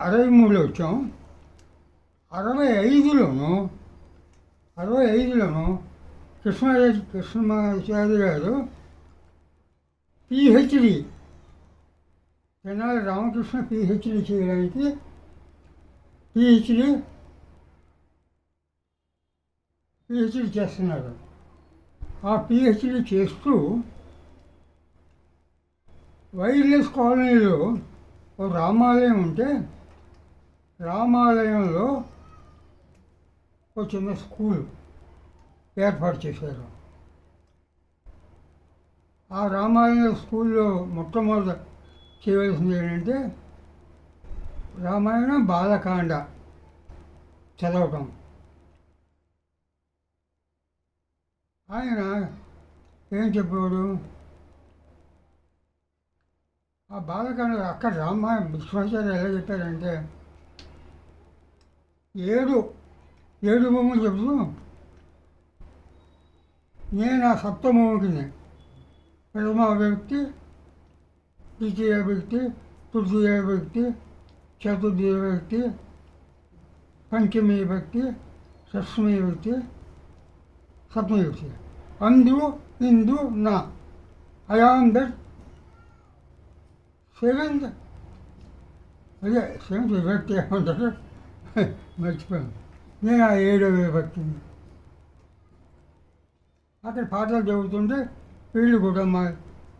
63లో వచ్చాం. 65లోను 65లోను కృష్ణమాచారి గారు PhD, Tenali Ramakrishna PhD చేయడానికి పిహెచ్డి చేస్తున్నారు. ఆ పిహెచ్డి చేస్తూ వైర్లెస్ కాలనీలో ఒక రామాలయం ఉంటే రామాలయంలో ఒక చిన్న స్కూల్ ఏర్పాటు చేశారు. ఆ రామాలయం స్కూల్లో మొట్టమొదట చేయవలసింది ఏంటంటే రామాయణ బాలకాండ చదవటం. ఆయన ఏం చెప్పాడు, ఆ బాలకాండ అక్కడ రామాయణ విశ్వాచార్య ఎలా చెప్పారంటే ఏడు బొమ్మలు చెబుతూ నేను ఆ సప్తమూకిని ప్రథమ వ్యక్తి, ద్వితీయ వ్యక్తి, తృతీయ వ్యక్తి, చతుర్థి వ్యక్తి, పంచమీ వ్యక్తి, షష్ఠమీ వ్యక్తి, సప్తమీ వ్యక్తి, అందు ఇందు నా ఐఆమ్ దట్ సెవెంత్, అదే సెవెంత్ విభక్తి ఏమంటారు మర్చిపోయాను. నేను ఆ 7వ విభక్తిని అక్కడ పాటలు చదువుతుంటే వీళ్ళు కూడా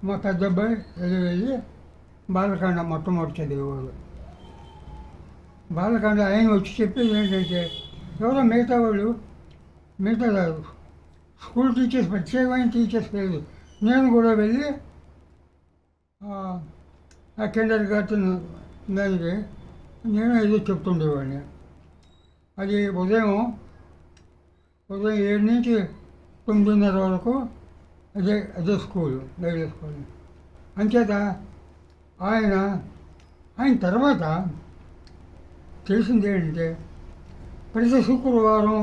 మా పెద్ద అబ్బాయి వెళ్ళి బాలకాండ మొట్టమొదటి చదివేవాడు. బాలకాండ ఆయన వచ్చి చెప్పేది ఏంటంటే ఎవరో మిగతా స్కూల్ టీచర్స్, ప్రత్యేకమైన టీచర్స్ లేదు, నేను కూడా వెళ్ళి ఆ కిండర్ గార్టెన్ దానికి నేను ఏదో చెప్తుండేవాడిని. అది ఉదయం 7 నుంచి 9:30 వరకు అదే స్కూలు, డైలీ స్కూల్. అంచేత ఆయన తర్వాత తెలిసింది ఏంటంటే ప్రతి శుక్రవారం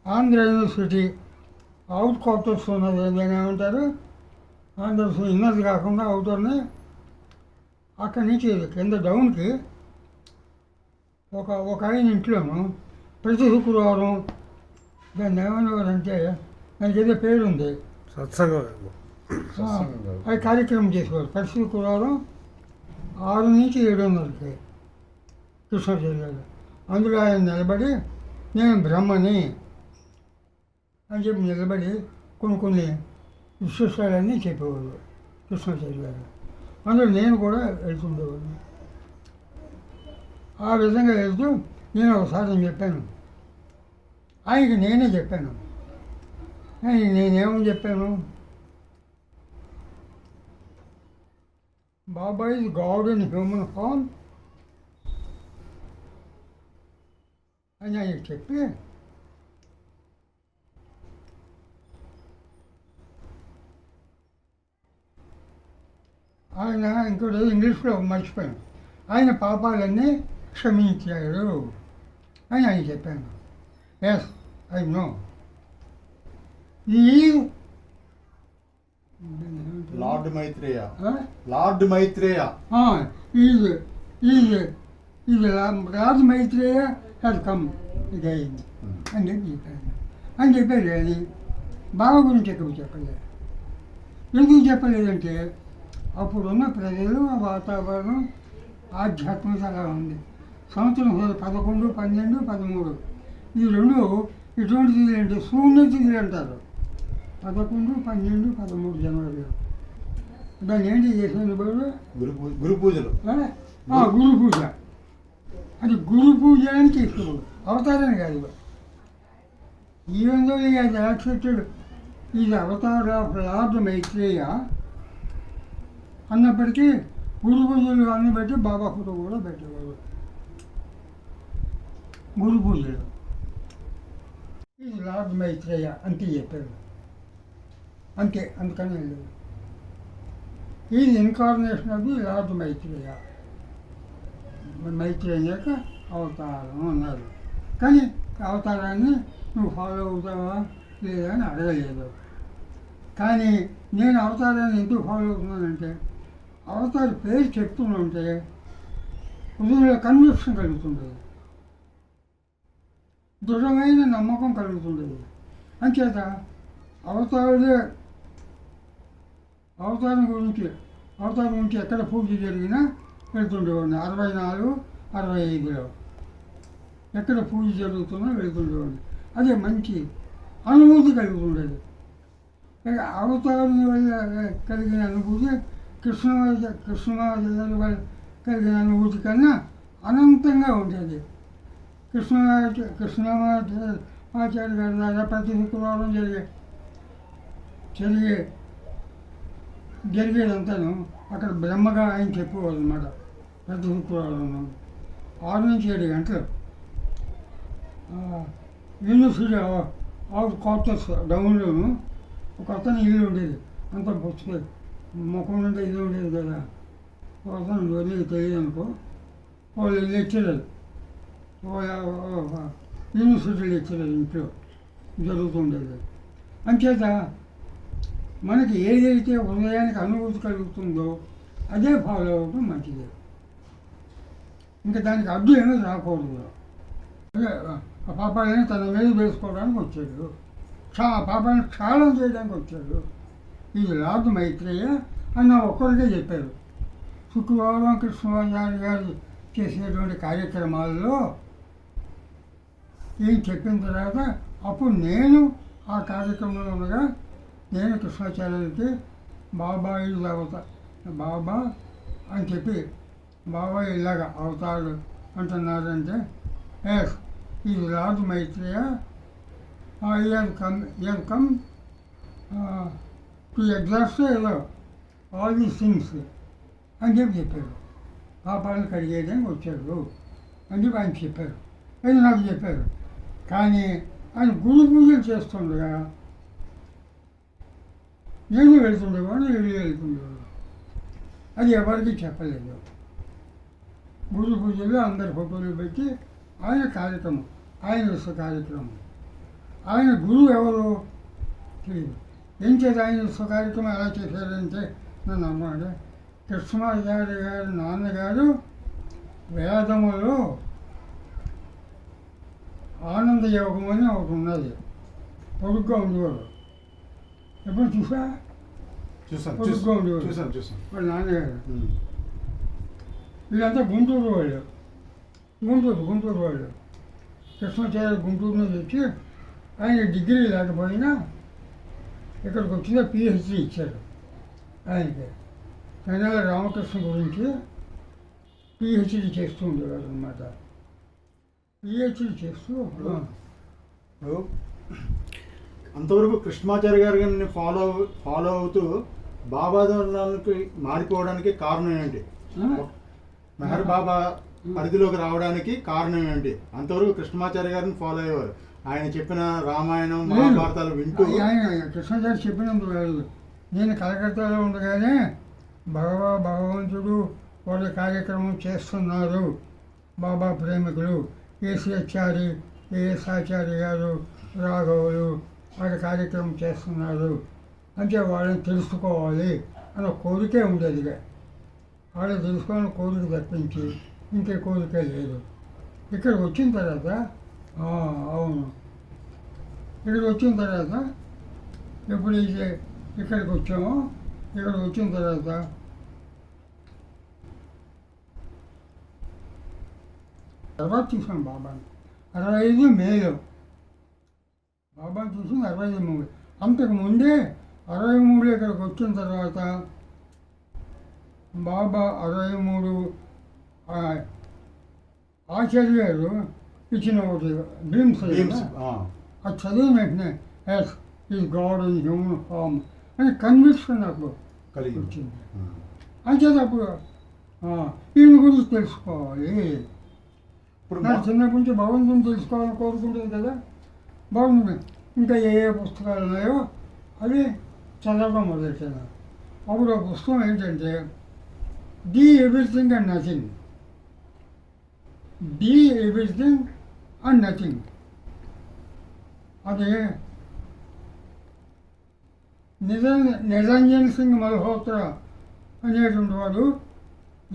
ఆంధ్ర యూనివర్సిటీ అవుట్ క్వార్టర్స్ ఉన్నది, దాన్ని ఏమంటారు, ఆంధ్ర ఇన్నది కాకుండా అవుటర్ని, అక్కడి నుంచి కింద డౌన్కి ఒక ఆయన ఇంట్లోనూ ప్రతి శుక్రవారం దాన్ని ఏమనేవారంటే దానికి ఏదో పేరు ఉంది, అది కార్యక్రమం చేసేవారు. ప్రతి శుక్రవారం 6 నుంచి 7:30కి కృష్ణాచార్య గారు. అందులో ఆయన నిలబడి నేను బ్రహ్మని అని చెప్పి నిలబడి కొన్ని విశేషాలన్నీ చెప్పేవాడు కృష్ణాచార్య గారు. అందులో నేను కూడా వెళ్తుండేవాడిని. ఆ విధంగా వెళ్తూ నేను ఒకసారి చెప్పాను, ఆయనకి నేనే చెప్పాను. నేనేమని చెప్పాను, Baba is God in human form అని ఆయన చెప్పి ఆయన ఇంకోటి ఇంగ్లీష్లో మర్చిపోయాను, ఆయన పాపాలన్నీ క్షమించాడు అని ఆయన చెప్పాను. Yes, I know. Lord Maitreya Lord Maitreya had come again అని చెప్పాడు. అని బాబా గురించి ఎక్కువ చెప్పలేదు. ఎందుకు చెప్పలేదంటే అప్పుడున్న ప్రజలు, ఆ వాతావరణం, ఆధ్యాత్మికత అలా ఉంది. సంవత్సరం 11, 12, 13 ఈ రెండు ఇటువంటి తిథులు అంటే శూన్య తిథులు అంటారు. 11, 12, 13 జనవరిలో దాన్ని ఏంటి చేసిన గురు పూజలు, గురు పూజ. అది గురు పూజ అని చేసుకోడు, అవతారాన్ని కాదు. Even though he has accepted his avatar of lord Maitreya అన్నప్పటికీ గురు పూజలు అన్ని బట్టి బాబా ఫోటో కూడా పెట్టేవాడు. గురు పూజలు ఇది లార్డ్ మైత్రేయ అంతే చెప్పాడు, అంతే. అందుకని వెళ్ళాడు. ఈ incarnation of the lord Maitreya, Maitreya యొక్క అవతారం అన్నారు. కానీ అవతారాన్ని నువ్వు ఫాలో అవుతావా లేదా అని అడగలేదు. కానీ నేను అవతారాన్ని ఎందుకు ఫాలో అవుతున్నానంటే అవతార పేరు చెప్తుంటే హృదయంలో కన్విక్షన్ కలుగుతుండదు, దృఢమైన నమ్మకం కలుగుతుండదు. అంచేత అవతారం గురించి ఎక్కడ పూజ జరిగినా వెళ్తుండేవాడిని. 64, 65లో ఎక్కడ పూజ జరుగుతున్నా వెళ్తుండేవాడిని. అదే మంచి అనుభూతి కలుగుతుండేది. అవతారం వల్ల కలిగిన అనుభూతి కృష్ణమాచార్య వల్ల కలిగిన అనుభూతి కన్నా అనంతంగా ఉండేది. కృష్ణమాచార్య గారి ద్వారా ప్రతి శుక్రవారం జరిగేదంతాను అక్కడ బ్రహ్మగా ఆయన చెప్పేవాళ్ళు అనమాట. ప్రతి శుక్రవారం 6 నుంచి 7 గంటలు యూనివర్సిటీ ఆఫ్ క్వార్టర్స్ డౌన్లోను ఒక అతని ఇల్లు ఉండేది. అంత పుస్తకం ముఖం నుండి ఇల్లు ఉండేది కదా. ఒక అతను నీకు తెలియదు అనుకో, వాళ్ళు లెక్చరర్, యూనివర్సిటీ లెక్చరర్ ఇంట్లో జరుగుతుండేది. అంచేత మనకి ఏదైతే హృదయానికి అనుభూతి కలుగుతుందో అదే ఫాలో అవ్వడం మంచిది. ఇంకా దానికి అడ్డు ఏమీ రాకూడదు. అదే ఆ పాపాలని తన మీద వేసుకోవడానికి వచ్చాడు, పాపాన్ని క్షాళన చేయడానికి వచ్చాడు. ఇది లార్డ్ మైత్రేయ అన్న ఒక్కరికే చెప్పారు. శుక్రవారం కృష్ణమాచార్య గారు చేసేటువంటి కార్యక్రమాల్లో ఏం చెప్పిన తర్వాత అప్పుడు నేను ఆ కార్యక్రమంలో ఉండగా నేను కృష్ణాచార్యులకి బాబా ఇల్లు బాబా అని చెప్పి బాబా ఇలాగ అవుతాడు అంటున్నారంటే, ఎస్ ఇది lord Maitreya he has come to exhaust all these things అని చెప్పారు. పాపాలను కడిగేయడానికి వచ్చాడు అని చెప్పి ఆయన చెప్పారు. అది నాకు చెప్పారు. కానీ ఆయన గురు పూజలు చేస్తుండగా నేను వెళ్తుండేవాడు, వెళ్తుండేవాడు. అది ఎవరికి చెప్పలేదు. గురు పూజలు అందరి ఫోటోలు పెట్టి ఆయన కార్యక్రమం, ఆయన కార్యక్రమం. ఆయన గురువు ఎవరు తెలియదు. ఏం చేత ఆయన కార్యక్రమం ఎలా చేశారంటే నన్ను అన్నాడు, కృష్ణమాచార్య గారి నాన్నగారు వేదములో ఆనంద యోగం అని ఒకటి ఉన్నది, పొడుగ్గా ఉండేవాడు. ఎప్పుడు పొడుగ్గా ఉండేవాడు వాళ్ళ నాన్నగారు. వీళ్ళంతా గుంటూరు వాళ్ళు, గుంటూరు వాళ్ళు. కృష్ణాచార్య గుంటూరు నుంచి వచ్చి ఆయన డిగ్రీ లేకపోయినా ఇక్కడికి వచ్చిన పిహెచ్డి ఇచ్చారు ఆయనకి. తెనాలి రామకృష్ణ గురించి పిహెచ్డి చేస్తూ ఉండేవారు అనమాట. పిహెచ్డి చేస్తూ అంతవరకు కృష్ణమాచార్య గారిని ఫాలో అవుతూ బాబాదారులకి మారిపోవడానికి కారణం ఏంటి? మెహర్ బాబా పరిధిలోకి రావడానికి కారణం ఏంటి? అంతవరకు కృష్ణమాచార్య గారిని ఫాలో అయ్యేవారు. ఆయన చెప్పిన రామాయణం మహాభారతాలు వింటూ ఆయన కృష్ణాచార్య చెప్పినందుకు కాదు. నేను కలకత్తాలో ఉండగానే భగవంతుడు వాళ్ళ కార్యక్రమం చేస్తున్నారు. బాబా ప్రేమికులు ఏఎస్ఆచార్య గారు, రాఘవులు వాళ్ళ కార్యక్రమం చేస్తున్నారు అంటే వాళ్ళని తెలుసుకోవాలి అన్న కోరికే ఉండేది. వాళ్ళు తెలుసుకోవాలని కోరిక తప్పించి ఇంకే కోరిక లేదు. ఇక్కడికి వచ్చిన తర్వాత అవును, ఇక్కడికి వచ్చిన తర్వాత ఎప్పుడైతే ఇక్కడికి వచ్చామో, ఇక్కడికి వచ్చిన తర్వాత తర్వాత చూసాను బాబాని 65 మేలో. బాబాని చూసింది 65. అంతకు ముందే 63 ఇక్కడికి వచ్చిన తర్వాత బాబా 63 ఆచార్య గారు ఇచ్చిన ఒకటి డ్రీమ్స్ అది చదివిన వెంటనే yes is God in human form అని కన్విక్షన్ నాకు వచ్చింది. అంచేది అప్పుడు ఈయన గురించి తెలుసుకోవాలి. ఇప్పుడు నా చిన్నప్పటి నుంచి భగవంతుని తెలుసుకోవాలని కోరుకుంటుంది కదా. భగవంతుని ఇంకా ఏ పుస్తకాలు ఉన్నాయో అవి చదవడం మొదలెట్టాను. అప్పుడు ఆ పుస్తకం ఏంటంటే the everything and nothing. The everything and nothing. అదే నిరంజన్ సింగ్ మల్హోత్రా అనేటువంటి వాడు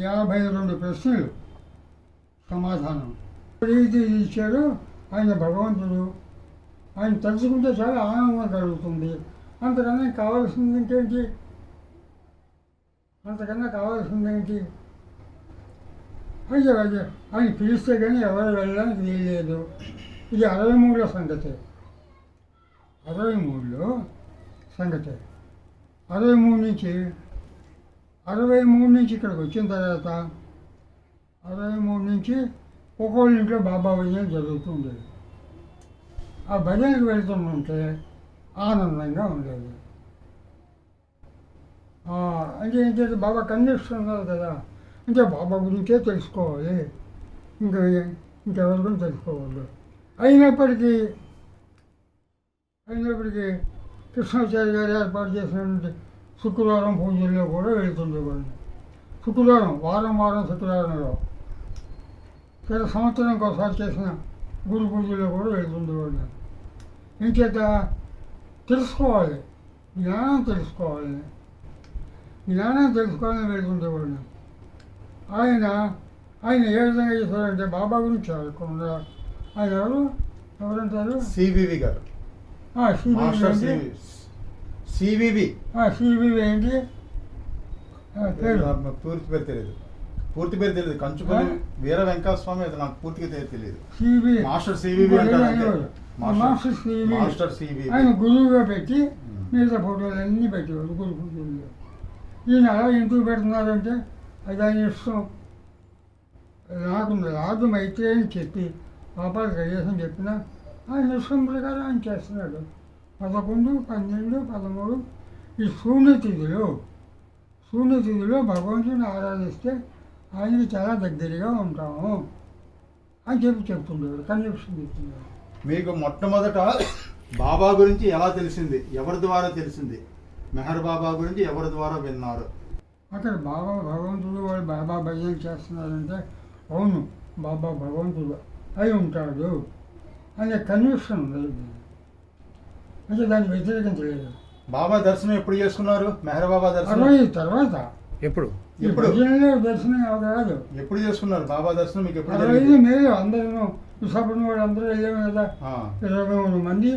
52 ప్రశ్నలు సమాధానం ఇది ఇచ్చాడు. ఆయన భగవంతుడు, ఆయన తలుచుకుంటే చాలా ఆనందం కలుగుతుంది. అంతకన్నా కావాల్సింది ఇంకేంటి, అంతకన్నా కావాల్సిందేంటి? అయితే ఆయన పిలిస్తే కానీ ఎవరు వెళ్ళడానికి వీల్లేదు. ఇది 63లో సంగతి, 63లో సంగతి. 63 నుంచి ఇక్కడికి వచ్చిన తర్వాత 63 నుంచి ఒక్కొక్క ఇంట్లో బాబా భజన జరుగుతూ ఉండేది. ఆ భజనకు వెళ్తుంటే ఆనందంగా ఉండేది. అంటే ఏంటంటే బాబా కనిపిస్తున్నారు కదా, అంటే బాబా గురించే తెలుసుకోవాలి, ఇంకెవరి గురించి తెలుసుకోవాలి. అయినప్పటికీ కృష్ణాచార్య గారు ఏర్పాటు చేసినటువంటి శుక్రవారం పూజల్లో కూడా వెళ్తుండేవాడిని. శుక్రవారం వారం శుక్రవారంలో సంవత్సరానికి ఒకసారి చేసిన గురు పూజల్లో కూడా వెళ్తుండేవాడిని. ఇంకేత తెలుసుకోవాలి, జ్ఞానం తెలుసుకోవాలని వెళ్తుండేవాడిని. ఆయన ఏ విధంగా చేశారంటే బాబా గురించి అడగకుండా ఆయన ఎవరంటారు? సివివి గారు. సివివి ఏంటి పేరు? పూర్తి పేరు తెలియదు. కంచుపల్లి వీర వెంకట స్వామి, అది నాకు పూర్తిగా తెలియదు. మాస్టర్ సివివి ఆయన గురువుగా పెట్టి మిగతా ఫోటోలు అన్నీ పెట్టేవాడు గురు పూజల్లో. ఈయన అలా ఎందుకు పెడుతున్నారంటే అది ఆయన ఇష్టం. నాకు రాదు అయితే అని చెప్పి పాపాలు కడిగేసని చెప్పినా ఆయన ఇష్టం ప్రకారం ఆయన చేస్తున్నాడు. 11, 12, 13 ఈ శూన్యతిథిలో భగవంతుని ఆరాధిస్తే ఆయనకి చాలా దగ్గరగా ఉంటాము అని చెప్తుండేవాడు, కన్విక్షన్ చెప్తుండేవాడు. మీకు మొట్టమొదట బాబా గురించి ఎలా తెలిసింది, ఎవరి ద్వారా తెలిసింది? మెహర్ బాబా గురించి ఎవరి ద్వారా విన్నారు? అక్కడ బాబా భగవంతుడు, వాళ్ళు బాబా భజన చేస్తున్నారంటే అవును బాబా భగవంతుడు అయి ఉంటాడు అనే కన్విక్షన్ ఉండదు. అంటే దాన్ని వ్యతిరేకించలేదు. బాబా దర్శనం ఎప్పుడు చేసుకున్నారు? మెహర్ బాబా దర్శనం తర్వాత ఎప్పుడు దర్శనం కాదు. ఎప్పుడు చేసుకున్నారు బాబా దర్శనం? మీకు ఎప్పుడు? 65 మేలో అందరూ విశాఖపట్నం వాళ్ళు అందరూ వెళ్ళాము కదా, 23 మంది.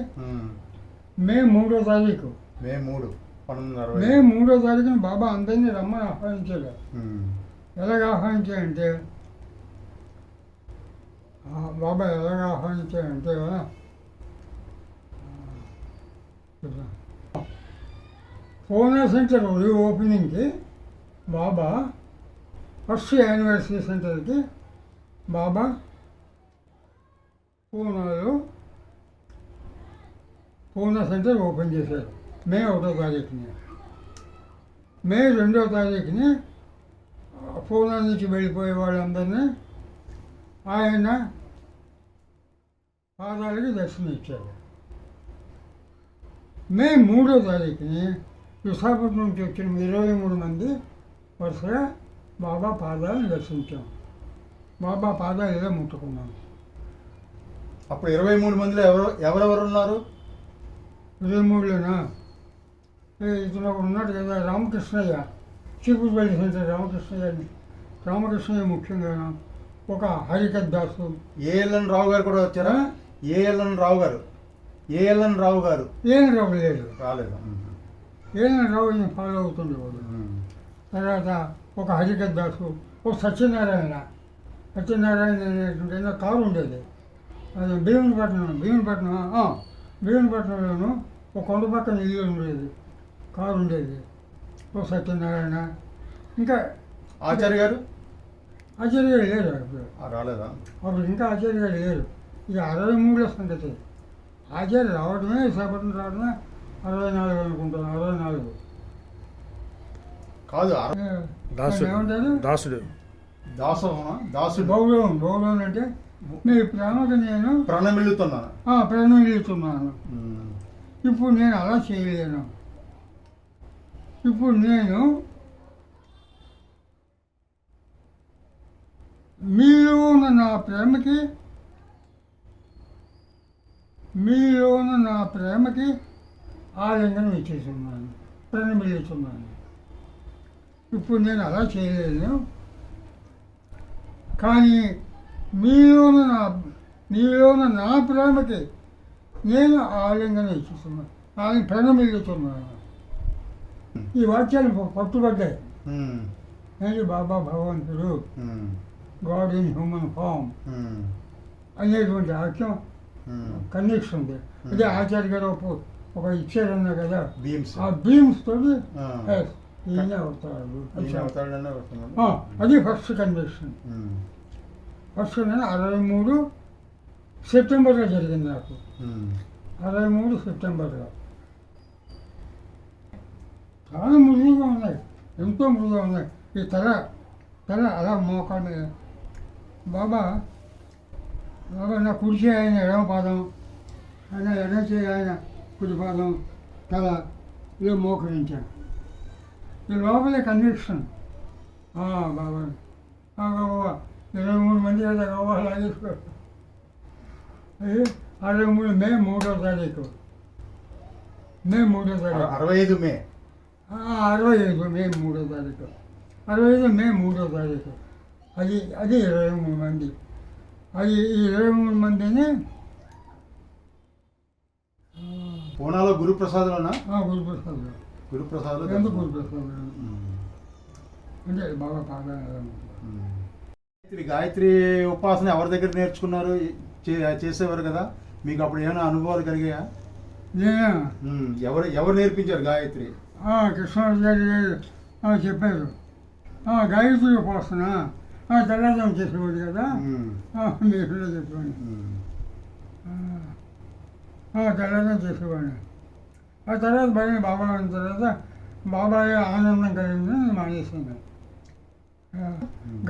మే 3వ తారీఖు, మే 3, 1960. మే 3వ తారీఖున బాబా అందరినీ రమ్మని ఆహ్వానించాడు. ఎలాగ ఆహ్వానించాడంటే పూనా సెంటర్ ఓపెనింగ్కి బాబా ఫస్ట్ యానివర్సరీ సెంటర్కి బాబా పూనా సెంటర్ ఓపెన్ చేశారు మే 1వ తారీఖుని. మే 2వ తారీఖుని పూనా నుంచి వెళ్ళిపోయే వాళ్ళందరినీ ఆయన పాదాలకి దర్శనం ఇచ్చారు. మే 3వ తారీఖుని విశాఖపట్నం నుంచి వచ్చిన 23 మంది వరుసగా బాబా పాదాలను దర్శించాం. బాబా పాదాలు ఏదో ముట్టుకున్నాం. అప్పుడు 23 మందిలో ఎవరెవరు ఉన్నారు? 23లోనా ఇతను ఒకడు ఉన్నాడు కదా, రామకృష్ణయ్య, చీపురుపల్లి సెంటర్ రామకృష్ణయ్య ముఖ్యంగా, ఒక హరికత్ దాసు, ఏఎల్ఎన్ రావు గారు కూడా వచ్చారా? ఏఎల్ఎన్ రావు గారు లేడు, రాలేదు. ఏఎల్ఎన్ రావు ఫాలో అవుతుండేవాడు. తర్వాత ఒక హరికత్ దాసు, ఒక సత్యనారాయణ అనేటువంటి కారు ఉండేది. అది భీమునిపట్నంలోనూ ఒక కొండ పక్కన ఇల్లు ఉండేది, కారు ఉండేది. ఒక సత్యనారాయణ, ఇంకా ఆచార్య గారు లేరు అప్పుడు, రాలేదా? అప్పుడు ఇంకా ఆచార్య గారు లేరు. ఇది 63లో సంగతి. ఆచార్య రావడమే, విశాఖపట్నం రావడమే 64 అనుకుంటాను, 64 కాదు. ఏమంటారు? దాసుడు బౌలం అంటే మీ ప్రేమకు నేను ప్రణమిల్లుతున్నాను. ఇప్పుడు నేను అలా చేయలేను. ఇప్పుడు నేను మీలో ఉన్న నా ప్రేమకి ఆలింగనం ఇచ్చేస్తున్నాను. ప్రణమిల్లుతున్నాను. ఇప్పుడు నేను అలా చేయలేను, కానీ మీలోన నా ప్రేమకి నేను ఆలింగనం ఇస్తున్నాను, ఆయన ప్రణమిల్లుతున్నాను. ఈ వాక్యాలు పట్టుబడ్డాయి. నేను బాబా భగవంతుడు, గాడ్ ఇన్ హ్యూమన్ ఫామ్ అనేటువంటి వాక్యం కనెక్షన్ ఉంది. అదే ఆచార్య గారు ఒక ఇచ్చారన్నా కదా, ఆ బీమ్స్ తోటి ఈయన అవుతాడు. అది ఫస్ట్ కన్వెన్షన్. ఫస్ట్ 63 సెప్టెంబర్లో జరిగింది నాకు. 63 సెప్టెంబర్లో చాలా మృదువుగా ఉన్నాయి, ఎంతో మృదువుగా ఉన్నాయి. ఈ తల అలా మోకాళ్ళ మీద బాబా నా కుడి చేయి ఆయన ఎడమ పాదం, ఆయన ఎడమ చేయి ఆయన కుడి పాదం, తల ఇలా మోకరించాను. ఈ లోపలే కన్విక్షన్. బాబా 23 మంది కదా బాబా లాగేసుకో. 63 మే 3వ తారీఖు. మే 3వ తారీఖు 65 మే 65 మే 3వ తారీఖు 65 మే 3వ తారీఖు. అది 23 మంది. అది ఈ 23 మందిని పూనాలో గురుప్రసాద్లోనా? గురుప్రసాద్ ఎందుకు గురుప్రసాద్ అంటే బాగా బాగా. గాయత్రి ఉపాసన ఎవరి దగ్గర నేర్చుకున్నారు? చేసేవారు కదా, మీకు అప్పుడు ఏమైనా అనుభవాలు కలిగాయా? ఎవరు నేర్పించారు గాయత్రి? కృష్ణాచార్య గారు చెప్పారు. గాయత్రి ఉపాసన తెల్లదం చేసేవాడు కదా, మీరు చెప్పాను. తెల్లదం చేసేవాడిని. ఆ తర్వాత భయం బాబా అయిన తర్వాత బాబాయ్ ఆనందం కలిగింది, మానేసాను.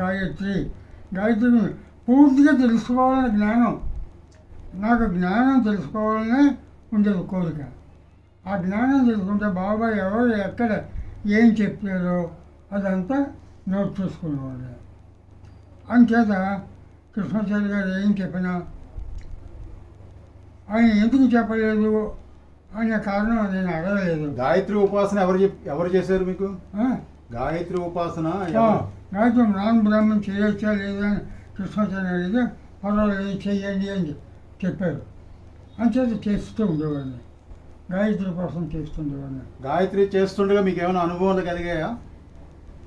గాయత్రిని పూర్తిగా తెలుసుకోవాలనే జ్ఞానం, నాకు జ్ఞానం తెలుసుకోవాలనే ఉండేది కోరిక. ఆ జ్ఞానం తెలుసుకుంటే బాబా ఎవరు ఎక్కడ ఏం చెప్పారో అదంతా నోట్ చేసుకునేవాడు. అంచేత కృష్ణాచార్య గారు ఏం చెప్పినా ఆయన ఎందుకు చెప్పలేదు అనే కారణం నేను అడగలేదు. గాయత్రి ఉపాసన ఎవరు చేశారు మీకు? గాయత్రి ఉపాసన గాయత్రి నాన్ బ్రాహ్మణ్ చేయొచ్చా లేదా అని కృష్ణాచార్య అడిగితే పర్వాలేదు చెయ్యండి అని చెప్పారు. అంచేత చేస్తూ ఉండేవాడిని, గాయత్రి ఉపాసన చేస్తుండేవాడిని. గాయత్రి చేస్తుండగా మీకు ఏమైనా అనుభవాలు కలిగాయా?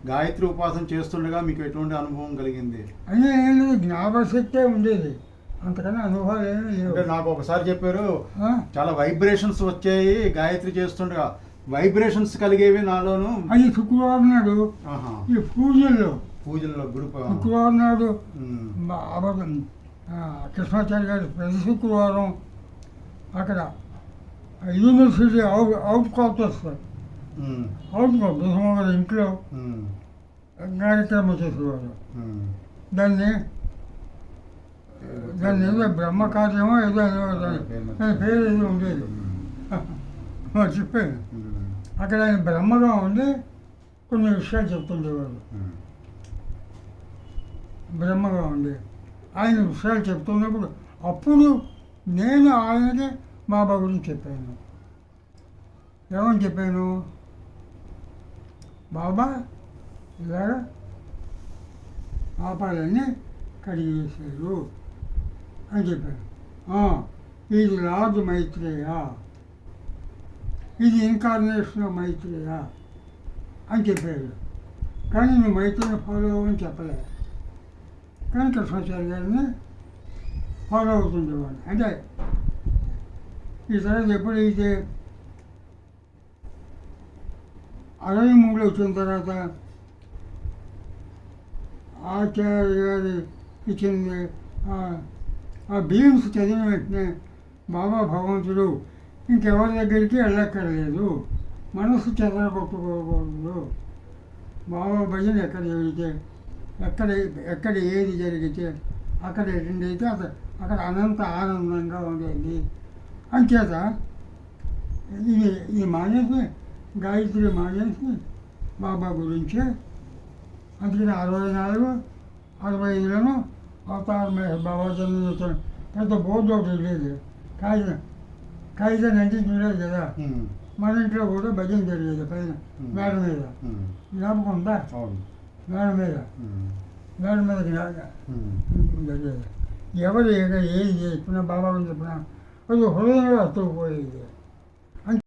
గాయత్రి ఉపాసన చేస్తుండగా మీకు ఎటువంటి అనుభవం కలిగింది? అని ఏం లేదు, జ్ఞాపశక్తే ఉండేది, అంతకన్నా అనుభవాలు ఏమీ లేవు. నాకు ఒకసారి చెప్పారు చాలా వైబ్రేషన్స్ వచ్చాయి గాయత్రి చేస్తుండగా, వైబ్రేషన్స్ కలిగేవి నాలోను. అది శుక్రవారం నాడు ఈ పూజల్లో శుక్రవారం నాడు కృష్ణాచార్య గారి ప్రతి శుక్రవారం అక్కడ యూనివర్సిటీ అవుట్ క్వార్టర్స్ గారి ఇంట్లో కార్యక్రమం చేసేవారు. దాన్ని ఏదో బ్రహ్మకార్యమో ఏదో దాని పేరు ఏదో ఉండేది, మర్చిపోయాను. అక్కడ ఆయన బ్రహ్మగా ఉండి కొన్ని విషయాలు చెప్తుండేవారు. బ్రహ్మగా ఉండి ఆయన విషయాలు చెప్తున్నప్పుడు అప్పుడు నేను ఆయనకి బాబా గురించి చెప్పాను. ఏమని చెప్పాను? బాబా ఇలాగ పాపాలన్నీ కడిగేశారు అని చెప్పాను. ఇది లార్డ్ మైత్రేయ, ఇది ఇన్కార్నేషన్ ఆఫ్ మైత్రేయ అని చెప్పారు. కానీ నువ్వు మైత్రిని ఫాలో అవ్వని చెప్పలేదు. కానీ కృష్ణాచార్య గారిని ఫాలో అవుతుండేవాడు. అంటే ఈ తర్వాత ఎప్పుడైతే 63 వచ్చిన తర్వాత ఆచార్య గారి ఇచ్చింది ఆ బీమ్స్ చదివిన వెంటనే బాబా భగవంతుడు ఇంకెవరి దగ్గరికి వెళ్ళక్కర్లేదు, మనసు చెదరగొట్టుకోకూడదు. బాబా భజన ఎక్కడ జరిగితే ఎక్కడ ఏది జరిగితే అక్కడ అటెండ్ అయితే అక్కడ అనంత ఆనందంగా ఉండేది. అంచేత ఈ మానేసి గాయత్రి మానేసి బాబా గురించే అందుకని 64, 65లోనూ అవతార బాబా జన్మ పెద్ద బోర్డు ఒకటి లేదు, కాగితం అంటే చూడలేదు కదా, మన ఇంట్లో కూడా భజన జరిగేది పైన మేడ మీద. జ్ఞాపకం ఉందా? అవును. మేడ మీద జరిగేది. ఎవరు ఏది చెప్పినా బాబా చెప్పినా అది హృదయంలో అతుక్కుపోయేది.